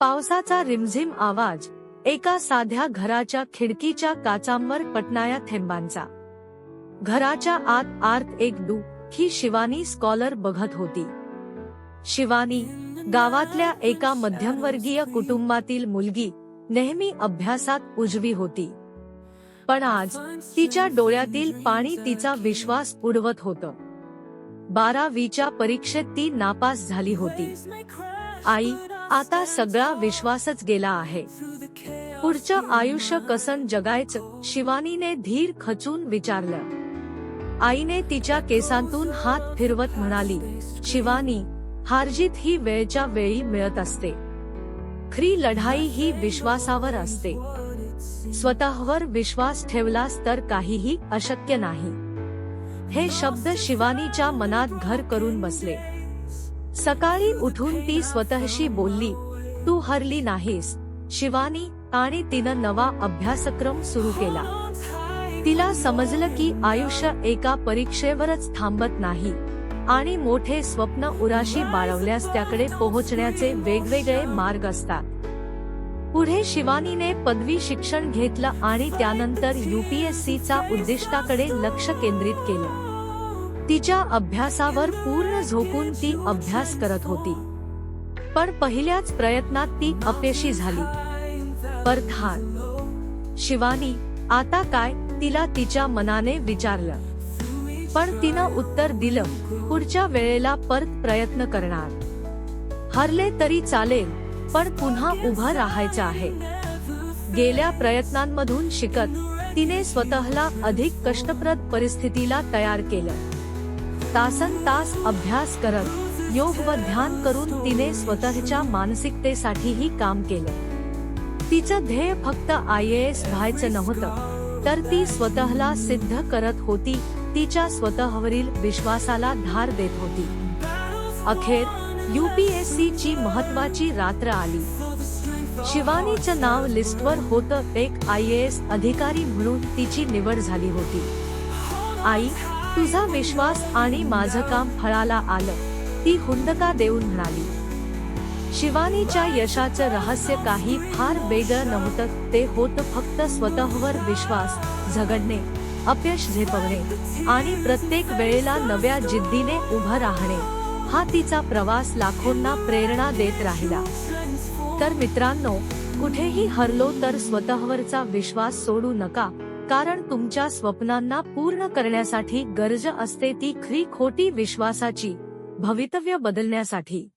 पावसाचा रिमझिम आवाज, एका साध्या घराच्या खिडकीच्या काचांवर पडणाऱ्या थेंबांचा. घराच्या आत आर्त एक ही शिवानी स्कॉलर बघत होती. शिवानी गावातल्या एका मध्यमवर्गीय कुटुंबातील मुलगी, नेहमी अभ्यासात उजवी होती. पण आज तिच्या डोळ्यातील पाणी तिचा विश्वास उडवत होतं. 12वीच्या परीक्षेत ती नापास झाली होती. आई, आता सगळा विश्वासच गेला आहे. पुढचं आयुष्य कसं जगायचं, शिवानीने धीर खचून विचारलं. आईने तिच्या केसांतून हात फिरवत म्हणाली, शिवानी, हारजीत ही वेळच्या वेळी मिळत असते. खरी लढाई ही विश्वासावर असते. स्वतःवर विश्वास ठेवलास तर काहीही अशक्य नाही. हे शब्द शिवानीच्या मनात घर करून बसले. सकाळी उठून ती स्वतःशी बोलली, तू हरली नाहीस शिवानी. आणि तिनं नवा अभ्यासक्रम सुरू केला. तिला समजलं की आयुष्य एका परीक्षेवरच थांबत नाही आणि मोठे स्वप्न उराशी बाळगल्यास त्याकडे पोहोचण्याचे वेगवेगळे मार्ग असतात. पुढे शिवानीने पदवी शिक्षण घेतलं आणि त्यानंतर UPSCचा उद्दिष्टाकडे लक्ष केंद्रित केलं. तिच्या अभ्यासावर पूर्ण झोकून ती अभ्यास करत होती. पण पहिल्याच प्रयत्नात ती अपयशी झाली. शिवानी, आता काय, तिला तिच्या मनाने विचारलं. पण तिनं उत्तर दिलं, पुढच्या वेळेला परत प्रयत्न करणार. हरले तरी चालेल, पण पुन्हा उभं राहायचं आहे. गेल्या प्रयत्नांमधून शिकत तिने स्वतःला अधिक कष्टप्रद परिस्थितीला तयार केलं. तासनतास अभ्यास करत, योग व ध्यान करून तिने स्वतःच्या मानसिकतेसाठीही काम केलं. तिचं ध्येय फक्त IAS व्हायचं नव्हतं, तर ती स्वतःला सिद्ध करत होती. तिच्या स्वतःवरील विश्वासाला धार देत होती. अखेर UPSCची महत्वाची रात्र आली. शिवानीचं नाव लिस्टवर होतं. एक IAS अधिकारी म्हणून तिची निवड झाली होती. आई, तुझा विश्वास आणि माझं काम फळाला आलं, ती हुंदका देऊन म्हणाली. शिवानीच्या यशाचं रहस्य काही फार वेगळं नव्हतं. ते होतं फक्त स्वतःवर विश्वास, झगडणे, अपयश झेपवणे आणि प्रत्येक वेळेला नव्या जिद्दीने उभं राहणे. हा तिचा प्रवास लाखोंना प्रेरणा देत राहिला. तर मित्रांनो, कुठेही हरलो तर स्वतःवरचा विश्वास सोडू नका, कारण तुमच्या स्वप्नांना पूर्ण करण्यासाठी गरज असते ती खरी खोटी विश्वासाची, भवितव्य बदलण्यासाठी.